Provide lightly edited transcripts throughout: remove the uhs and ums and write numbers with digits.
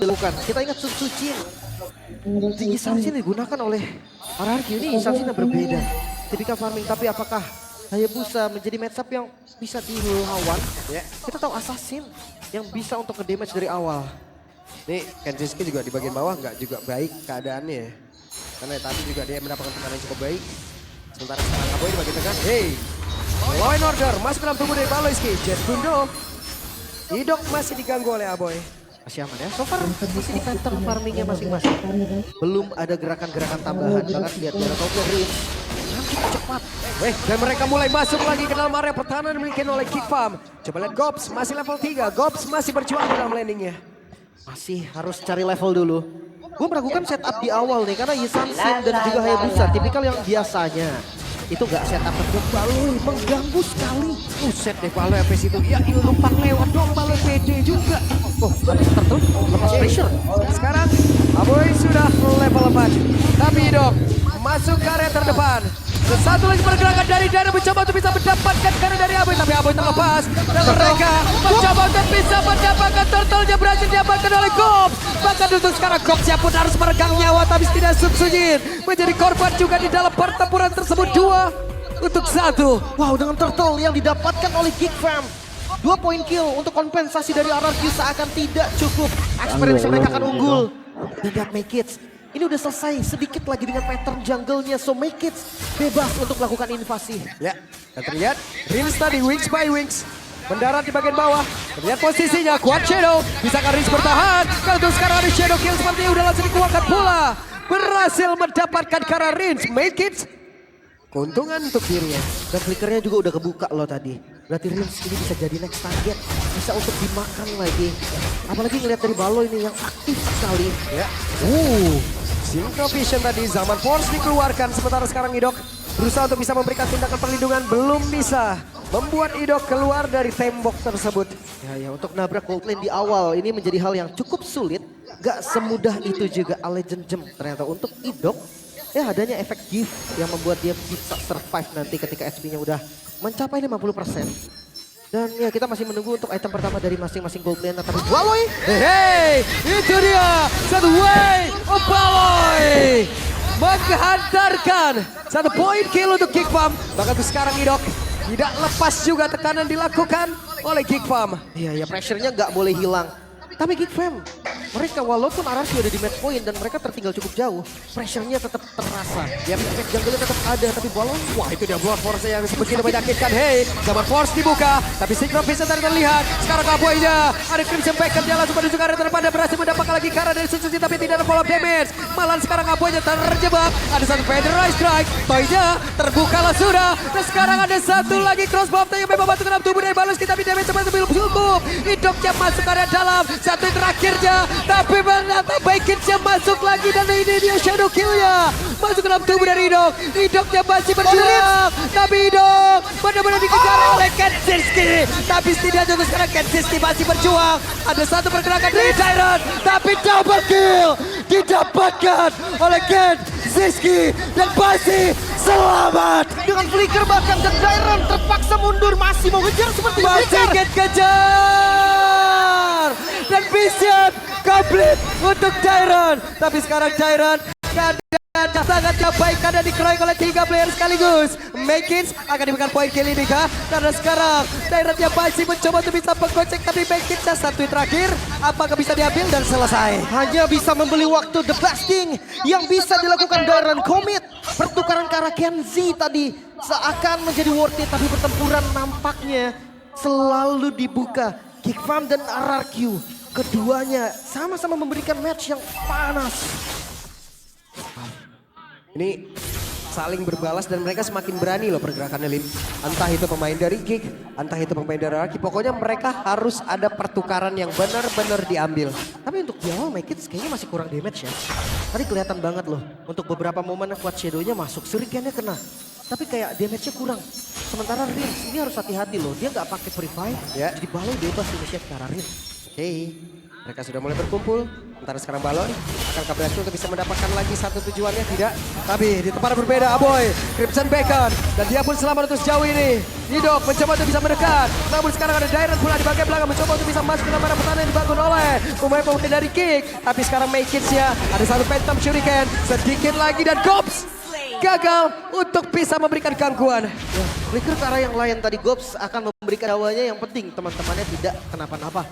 dilakukan. Kita ingat Sun Tzu Jin. Tinggi Sansin digunakan oleh RRQ ini Sansin yang berbeda. Tipikal farming, tapi apakah Hayabusa menjadi matchup yang bisa dilawan? Ya, kita tahu Assassin yang bisa untuk ke-damage dari awal. Nih Kenjiski juga di bagian bawah nggak juga baik keadaannya ya. Karena tadi juga dia mendapatkan tekanan yang cukup baik. Sementara sekarang Aboy di bagian tengah. Hey, law and order masuk dalam tubuh dari Baloiski. Jet Gundo. Idok masih diganggu oleh Aboy. Masih aman ya, so far masih di pattern farmingnya masing-masing. Belum ada gerakan-gerakan tambahan, bahkan lihat dari Rin cukup cepat. Dan mereka mulai masuk lagi ke dalam area pertahanan dimiliki oleh Kick Farm. Coba lihat Gobs masih level 3, Gobs masih berjuang di dalam landingnya. Masih harus cari level dulu. Gue meragukan setup di awal nih, karena Yisan Sin dan juga Hayabusa, tipikal yang biasanya. Itu gak setup kedua Baloi, mengganggu sekali. Buset deh Baloi FS itu, ya ini numpang lewat dong Baloi PD juga. Oh, tapi Turtle lepas pressure. Sekarang Aboy sudah level 4. Tapi Idok masuk ke area terdepan. Satu lagi pergerakan dari Dana mencoba untuk bisa mendapatkan karena dari Aboy. Tapi Aboy terlepas. Dan mereka mencoba untuk bisa mendapatkan turtle-nya berhasil diamankan oleh Gobs. Bahkan untuk sekarang Gobs pun harus meregang nyawa. Tapi tidak Sun menjadi korban juga di dalam pertempuran tersebut. 2 untuk 1. Wow, dengan turtle yang didapatkan oleh Geek Fam. 2 poin kill untuk kompensasi dari RRQ seakan tidak cukup. Experience mereka akan unggul. Dan lihat Make It. Ini udah selesai, sedikit lagi dengan pattern jungle-nya. So Make It bebas untuk melakukan invasi. Ya, dan terlihat Rins tadi wings by wings. Mendarat di bagian bawah. Terlihat posisinya, kuat Shadow. Bisakah Rins bertahan? Kalau untuk sekarang ada Shadow kill sepertinya udah langsung dikeluarkan pula. Berhasil mendapatkan karena Rins. Make It. Keuntungan untuk dirinya. Dan flickernya juga udah kebuka loh tadi. Berarti Rins ini bisa jadi next target. Bisa untuk dimakan lagi. Apalagi ngeliat dari Baloi ini yang aktif sekali. Ya. Synchro Vision tadi, Zaman Force dikeluarkan. Sementara sekarang Idok berusaha untuk bisa memberikan tindakan perlindungan. Belum bisa membuat Idok keluar dari tembok tersebut. Ya, untuk nabrak gold lane di awal ini menjadi hal yang cukup sulit. Gak semudah itu juga Legend Gem ternyata untuk Idok. Ya adanya efek gift yang membuat dia bisa survive nanti ketika SP-nya udah mencapai 50%. Dan ya kita masih menunggu untuk item pertama dari masing-masing gold lane. Tapi Baloi! Hey, itu dia satu way of Baloi menghantarkan 1 poin kill untuk Geek Farm. Bahkan tuh sekarang Idok tidak lepas juga tekanan dilakukan oleh Geek Farm. Iya, pressure-nya nggak boleh hilang. Tapi Geek Fam, mereka walaupun RRQ ada di match point dan mereka tertinggal cukup jauh, pressure-nya tetap terasa. Ya, efek jungle-nya tetap ada, tapi Baloi, wah itu dia Blood Force yang begitu menyakitkan. Hey, Zaman Force dibuka, tapi Synchro Vision tadi terlihat. Sekarang Aboy-nya, ada Crimson Backup dia langsung menuju ke area terdepan dan berhasil mendapatkan lagi karena dari Sun Tzu tapi tidak ada follow up damage. Malah sekarang Aboy-nya terjebak, ada satu Federal Strike, Toy-nya terbuka sudah. Dan sekarang ada satu lagi crossbow yang memang membantu dalam tubuh dari Baloiski tapi damage sempat belum cukup. Idoknya masuk ke area dalam. Satu terakhirnya, tapi ternyata Baikitnya masuk lagi dan ini dia shadow kill-nya. Masuk ke dalam tubuh dari Idok. Idoknya masih berjuang, tapi Idok benar-benar dikejar oleh Kenjiski. Tapi setidaknya untuk sekarang Kenjiski masih berjuang. Ada satu pergerakan dari Tyrant, tapi double kill didapatkan oleh Kenjiski dan masih selamat. dengan flicker bahkan dan Dairon terpaksa mundur, masih mau ngejar seperti masih kejar dan vision complete untuk Dairon. Tapi sekarang Dairon keadaan sangat baik karena dikeroyok oleh 3 player sekaligus. Make akan diberikan poin kill ini kah? Karena sekarang Daironnya masih mencoba untuk bisa menggocek tapi Make satu terakhir. Apakah bisa diambil dan selesai? hanya bisa membeli waktu the blasting yang bisa dilakukan Dairon. Commit pertukaran ke arah Kenzi tadi seakan menjadi worth it, tapi pertempuran nampaknya selalu dibuka. Geek Farm dan RRQ keduanya sama-sama memberikan match yang panas. Ini saling berbalas dan mereka semakin berani loh pergerakannya, Lim. Entah itu pemain dari Geek, entah itu pemain dari RRQ. Pokoknya mereka harus ada pertukaran yang benar-benar diambil. Tapi untuk di awal Make It kayaknya masih kurang damage ya. Tadi kelihatan banget loh. Untuk beberapa momen kuat Shadow-nya masuk, Shuriken-nya kena. Tapi kayak damage-nya kurang. Sementara Rins ini harus hati-hati loh. Dia nggak pakai Purify. Ya. Jadi Baloi bebas initiate ke arah Rins. Oke. Mereka sudah mulai berkumpul. Sementara sekarang balon. Akankah berhasil untuk bisa mendapatkan lagi satu tujuannya? Tidak. Tapi di tempat berbeda Aboy. Crimson Bacon. Dan dia pun selamat untuk sejauh ini. Idok mencoba untuk bisa mendekat. Namun sekarang ada Dairon pula di bagian belakang. Mencoba untuk bisa masuk ke dalam area pertahanan yang dibangun oleh pemain-pemain dari Kick. Tapi sekarang Make It-nya. Ada satu Phantom Shuriken. Sedikit lagi dan Gops gagal untuk bisa memberikan gangguan. Ya, flicker ke arah yang lain tadi Gops akan memberikan awalnya yang penting teman-temannya tidak kenapa-napa.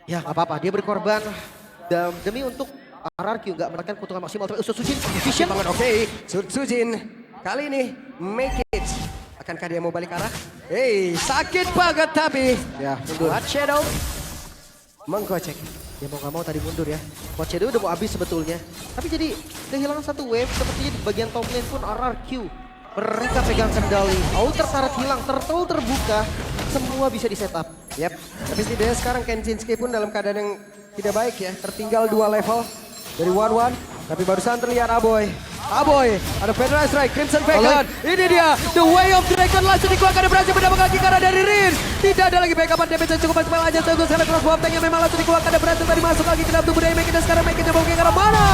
Ya nggak apa-apa, dia berkorban demi untuk RRQ nggak menekan keuntungan maksimal. Tapi Sujin vision banget, oke. Sujin kali ini Make It. Akankah dia mau balik arah? Hey, sakit banget tapi. ya mundur. Hot Shadow menggocek. Ya mau nggak mau tadi mundur ya. Coach Shadow udah mau habis sebetulnya. Tapi jadi kehilangan satu wave sepertinya di bagian top lane pun RRQ. Mereka pegang kendali. Outer turret hilang, turtle terbuka. Semua bisa di setup. Yap, tapi setidaknya sekarang Kenshinski pun dalam keadaan yang tidak baik ya. Tertinggal 2 level dari 1-1. Tapi barusan terlihat Aboy. Aboy, ada Federal Strike, Crimson Bacon. Ini dia, The Way of Dragon langsung dikeluarkan dan berhasil mendapatkan lagi karena dari Rin. Tidak ada lagi backupan damage yang cukup maksimal aja. Tunggu sekarang cross bomb tank yang memang langsung dikeluarkan dan berhasil tadi masuk lagi ke dalam tubuh dari Make It. Dan sekarang Make It mau ke arah mana?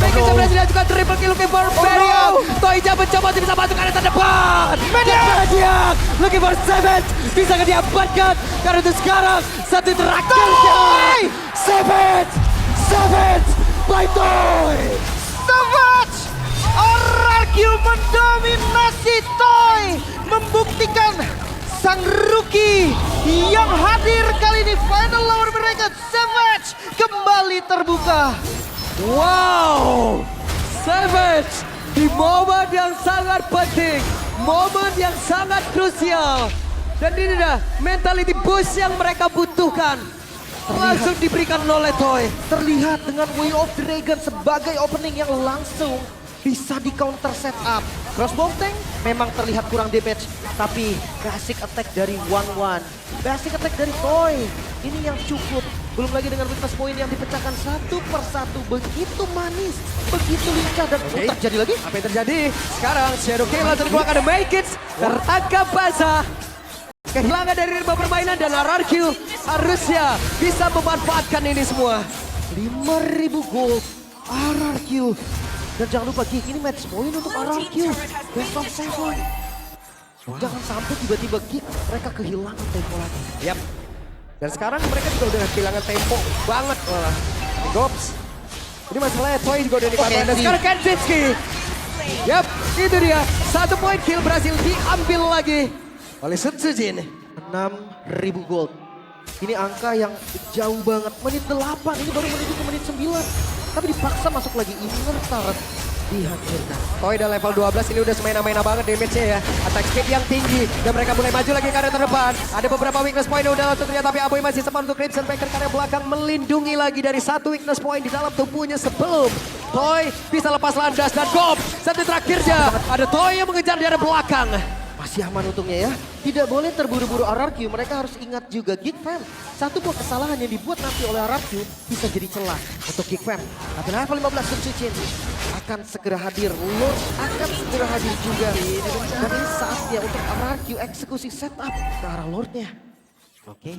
Make It berhasil diajukan triple kill looking for Beriak. Toija mencoba untuk bisa masuk ke arah terdepan. Beriak, looking for Savage. Bisa diamankan karena itu sekarang satu terakhirnya. Savage by Toy. Savage! RRQ mendominasi Toy, membuktikan sang rookie yang hadir kali ini final lawan mereka Savage kembali terbuka. Wow, Savage di momen yang sangat penting, momen yang sangat krusial. Dan ini dah mentality boost yang mereka butuhkan. Langsung diberikan oleh Toy. Terlihat dengan Way of Dragon sebagai opening yang langsung bisa di counter setup. Crossbow tank memang terlihat kurang damage, tapi basic attack dari 1-1, basic attack dari Toy ini yang cukup. Belum lagi dengan weakness point yang dipecahkan satu persatu, begitu manis, begitu lincah dan terjadi lagi. Apa yang terjadi? Sekarang Shadow King langsung dikeluarkan The Make It, tertangkap basah. Kehilangan dari ritme permainan dan RRQ harusnya bisa memanfaatkan ini semua. 5.000 gold RRQ. Dan jangan lupa Geek, ini match point untuk RRQ. Best of 7. Jangan sampai tiba-tiba Geek mereka kehilangan tempo lagi. Yap. Dan sekarang mereka juga udah kehilangan tempo banget malah. Gops. Ini masalahnya Toy juga udah dikorbankan. Dan sekarang Kenshinski. Yap, itu dia. 1 poin kill berhasil diambil lagi oleh Sujin. 6.000 gold. Ini angka yang jauh banget. Menit 8, ini baru menuju ke menit 9. Tapi dipaksa masuk lagi, inner turret dihancurkan. Toy udah level 12, ini udah semena-mena banget damage-nya ya. Attack speed yang tinggi, dan mereka mulai maju lagi ke area terdepan. Ada beberapa weakness point yang udah langsung terlihat, tapi Aboy masih sempat untuk Crimson Bacon karena belakang melindungi lagi dari satu weakness point di dalam tubuhnya sebelum Toy bisa lepas landas. Dan Gob, satu terakhirnya ada Toy yang mengejar di area belakang. Masih aman untungnya ya. Tidak boleh terburu-buru RRQ. Mereka harus ingat juga Geek Fam. Satu buah kesalahan yang dibuat nanti oleh RRQ bisa jadi celah untuk Geek Fam. Tapi level 15 Sujin akan segera hadir. Lord akan segera hadir juga. Dan ini saatnya untuk RRQ eksekusi setup ke arah Lordnya. Oke,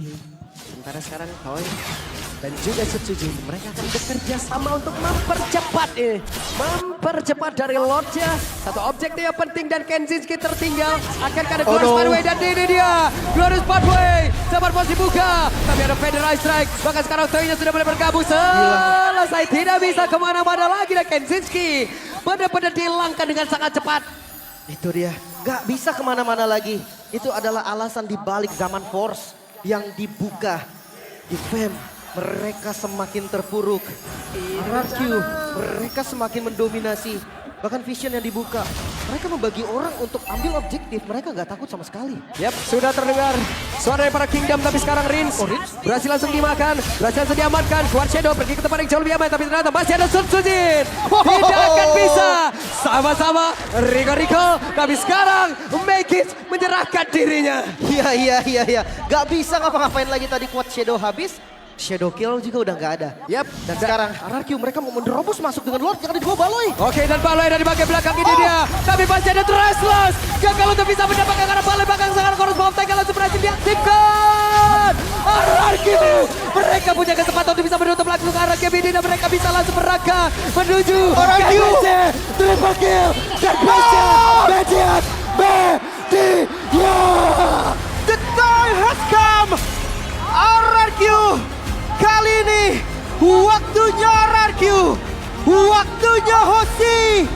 sementara sekarang Toy dan juga Sujin mereka akan bekerja sama untuk mempercepat mempercepat dari Lordnya. Satu objektif yang penting dan Kenshinski tertinggal. Akan ada Glorious Pathway dan ini dia Glorious Pathway. Sabar pos dibuka, tapi ada Federal Strike. Bahkan sekarang Toy-nya sudah mulai bergabung. Selesai, tidak bisa kemana-mana lagi dan Kenshinski benar-benar dihilangkan dengan sangat cepat. Itu dia, gak bisa kemana-mana lagi. Itu adalah alasan dibalik zaman Force yang dibuka. Di Fam, mereka semakin terpuruk. RRQ, mereka semakin mendominasi. Bahkan Vision yang dibuka, mereka membagi orang untuk ambil objektif. Mereka nggak takut sama sekali. Yap, sudah terdengar suara dari para Kingdom, tapi sekarang Rins berhasil langsung dimakan, berhasil langsung diamankan. Keluar Shadow pergi ke tempat yang jauh lebih aman, tapi ternyata masih ada Sujin. Tidak akan bisa. Sama-sama Rico, tapi sekarang Make It menyerahkan dirinya. Iya. Gak bisa ngapa-ngapain lagi tadi kuat Shadow habis. Shadow Kill juga udah gak ada. Yap. Dan sekarang RRQ mereka mau menerobos masuk dengan Lord yang ada di bawah Baloi. Oke, dan Baloi dari bagian belakang ini dia. Tapi masih ada Thrashless. Gagal untuk bisa mendapatkan karena Baloi belakang sekarang Chorus Bomb Tank langsung berhasil diaktifkan. RRQ Mereka punya kesempatan untuk bisa menutup langsung ke arah game ini dan mereka bisa langsung merangkak menuju RRQ. triple kill dan Magic The time has come. RRQ kali ini waktunya RRQ, waktunya Hoshi